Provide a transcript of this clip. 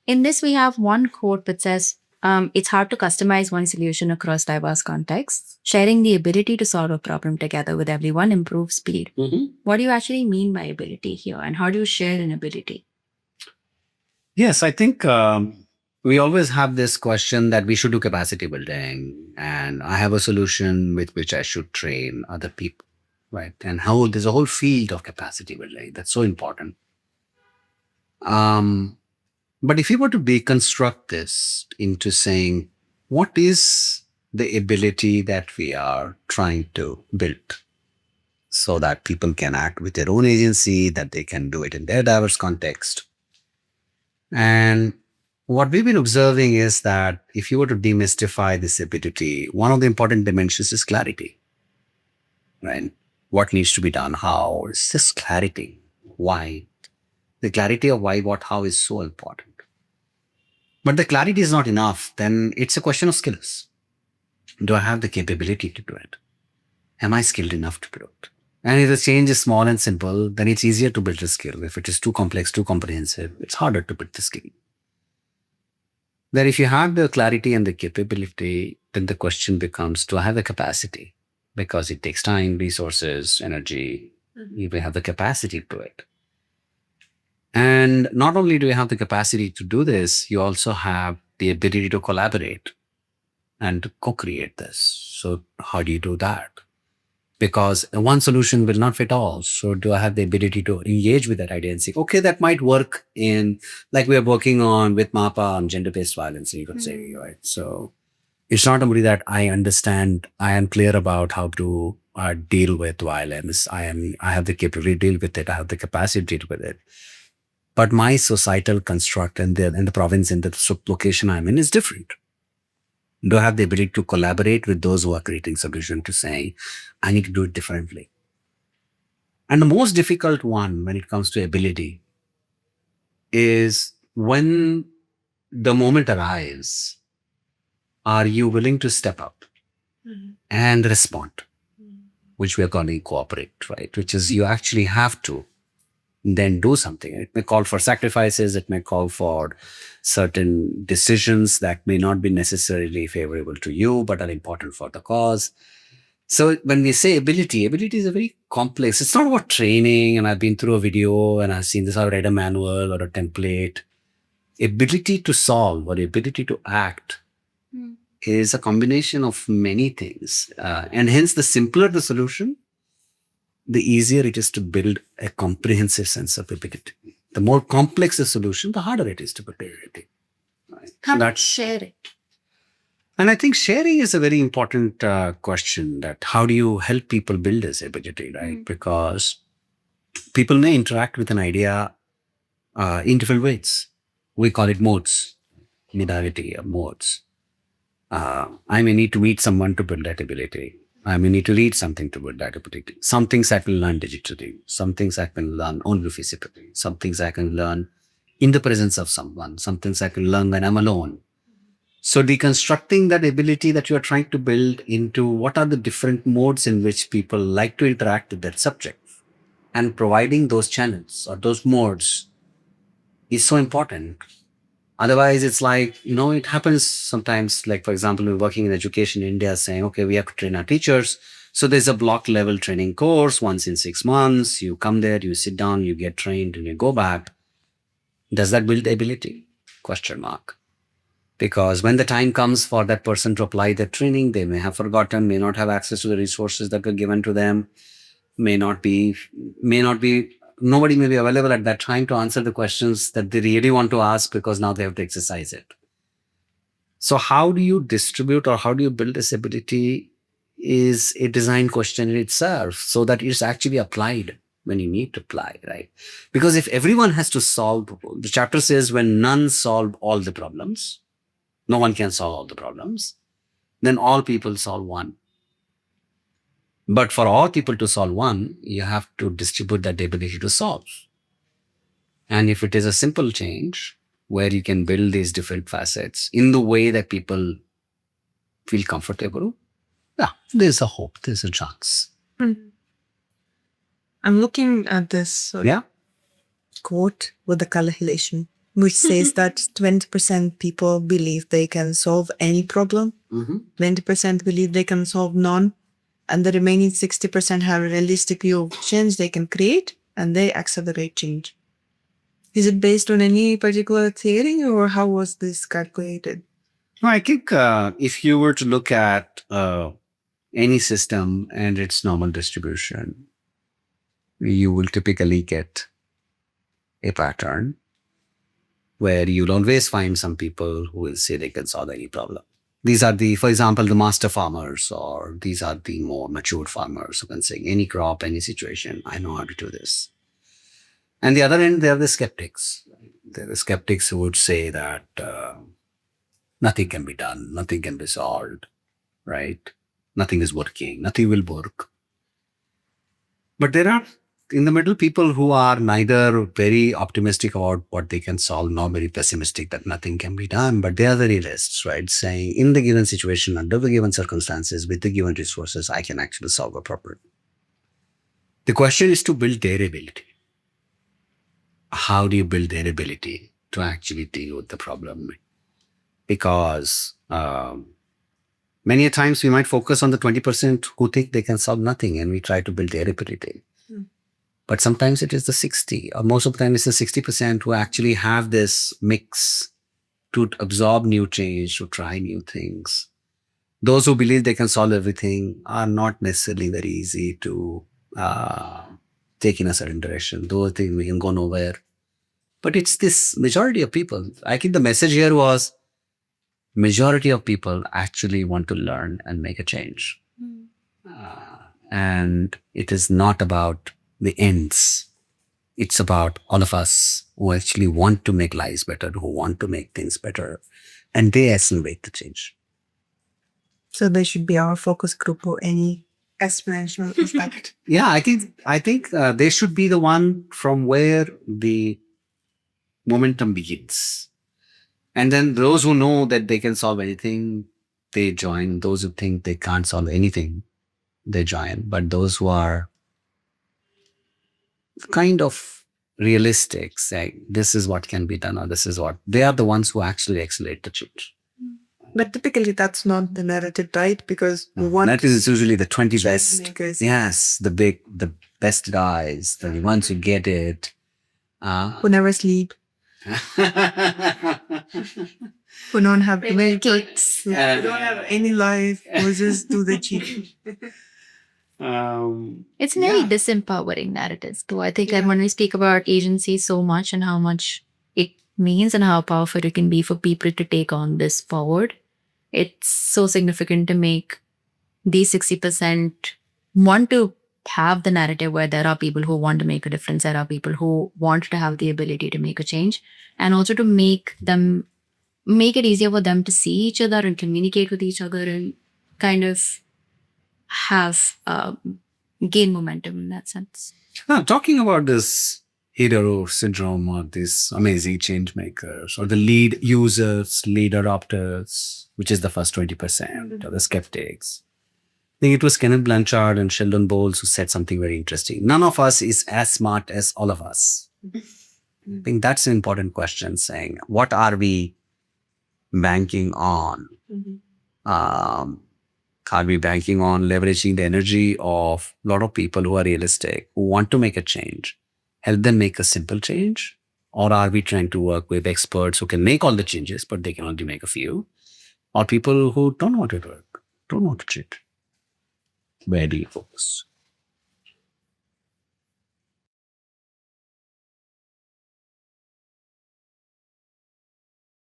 In this, we have one quote that says, it's hard to customize one solution across diverse contexts. Sharing the ability to solve a problem together with everyone improves speed. What do you actually mean by ability here, and how do you share an ability? Yes, I think we always have this question that we should do capacity building, and I have a solution with which I should train other people, right? And how there's a whole field of capacity building that's so important. But if you were to deconstruct this into saying, what is the ability that we are trying to build so that people can act with their own agency, that they can do it in their diverse context? And what we've been observing is that if you were to demystify this ability, one of the important dimensions is clarity, right? What needs to be done, how, it's just clarity. Why? The clarity of why, what, how is so important. But the clarity is not enough. Then it's a question of skills. Do I have the capability to do it? Am I skilled enough to do it? And if the change is small and simple, then it's easier to build a skill. If it is too complex, too comprehensive, it's harder to build the skill. That if you have the clarity and the capability, then the question becomes, do I have the capacity? Because it takes time, resources, energy. You may have the capacity to it. And not only do you have the capacity to do this, you also have the ability to collaborate and to co-create this. So how do you do that? Because one solution will not fit all. So do I have the ability to engage with that idea and say, okay, that might work in, like we are working on with MAPA on gender-based violence, you could say, right? So it's not only that I understand, I am clear about how to deal with violence. I have the capability to deal with it. I have the capacity to deal with it. But my societal construct and the province and the location I'm in is different. Do I have the ability to collaborate with those who are creating solution to say, I need to do it differently? And the most difficult one when it comes to ability is when the moment arrives, are you willing to step up and respond? Which we are calling cooperate, right? Which is you actually have to then do something. It may call for sacrifices, it may call for certain decisions that may not be necessarily favorable to you, but are important for the cause. So when we say ability is a very complex, it's not about training, and I've been through a video and I've seen this, I've read a manual or a template. Ability to solve or ability to act is a combination of many things. And hence, the simpler the solution, the easier it is to build a comprehensive sense of ability. The more complex the solution, the harder it is to build ability. Right? How do you share it? And I think sharing is a very important question, that how do you help people build this ability, right? Because people may interact with an idea in different ways. We call it modes, modality or modes. I may need to meet someone to build that ability. I may need to read something to build that ability. Some things I can learn digitally. Some things I can learn only physically. Some things I can learn in the presence of someone. Some things I can learn when I'm alone. So deconstructing that ability that you're trying to build into what are the different modes in which people like to interact with that subject, and providing those channels or those modes is so important. Otherwise, it's like, it happens sometimes, like, for example, we're working in education in India saying, okay, we have to train our teachers. So there's a block level training course once in 6 months. You come there, you sit down, you get trained, and you go back. Does that build ability? Question mark. Because when the time comes for that person to apply the training, they may have forgotten, may not have access to the resources that were given to them, nobody may be available at that time to answer the questions that they really want to ask, because now they have to exercise it. So how do you distribute or how do you build this ability is a design question in itself, so that it's actually applied when you need to apply, right? Because if everyone has to solve, the chapter says when none solve all the problems, no one can solve all the problems, then all people solve one. But for all people to solve one, you have to distribute that ability to solve. And if it is a simple change where you can build these different facets in the way that people feel comfortable, yeah, there's a hope, there's a chance. I'm looking at this Yeah. quote with the calculation. which says that 20% people believe they can solve any problem, 20% believe they can solve none, and the remaining 60% have a realistic view of change they can create, and they accelerate change. Is it based on any particular theory, or how was this calculated? No, I think if you were to look at any system and its normal distribution, you will typically get a pattern where you'll always find some people who will say they can solve any problem. These are for example, the master farmers, or these are the more matured farmers who can say any crop, any situation, I know how to do this. And the other end, there are the skeptics. There are the skeptics who would say that nothing can be done, nothing can be solved, right? Nothing is working, nothing will work. But there are in the middle people who are neither very optimistic about what they can solve nor very pessimistic that nothing can be done, but they are the realists, right? Saying in the given situation, under the given circumstances, with the given resources, I can actually solve a problem. The question is to build their ability. How do you build their ability to actually deal with the problem? Because many a times we might focus on the 20% who think they can solve nothing, and we try to build their ability. But sometimes it is the 60, or most of the time it's the 60% who actually have this mix to absorb new change, to try new things. Those who believe they can solve everything are not necessarily very easy to take in a certain direction. Those things we can go nowhere. But it's this majority of people. I think the message here was majority of people actually want to learn and make a change. And it is not about the ends. It's about all of us who actually want to make lives better, who want to make things better, and they accelerate the change. So they should be our focus group or any exponential effect. Yeah, I think they should be the one from where the momentum begins. And then those who know that they can solve anything, they join. Those who think they can't solve anything, they join. But those who are kind of realistic, saying this is what can be done, or this is what, they are the ones who actually accelerate the change. But typically that's not the narrative, right? Because that is usually the 20 best. Makers. Yes, the best guys, the ones who get it. Who never sleep. Who don't have any kids. Who don't have any life. Who just do the cheat. It's very disempowering narratives too. I think when we speak about agency so much and how much it means and how powerful it can be for people to take on this forward, it's so significant to make these 60% want to have the narrative where there are people who want to make a difference, there are people who want to have the ability to make a change, and also to make it easier for them to see each other and communicate with each other and kind of have gain momentum in that sense. Talking about this hero syndrome, or these amazing change makers, or the lead users, lead adopters, which is the first 20%, or the skeptics. I think it was Kenneth Blanchard and Sheldon Bowles who said something very interesting. None of us is as smart as all of us. I think that's an important question, saying, what are we banking on? Are we banking on leveraging the energy of a lot of people who are realistic, who want to make a change, help them make a simple change? Or are we trying to work with experts who can make all the changes, but they can only make a few? Or people who don't want to work, don't want to cheat? Where do you focus?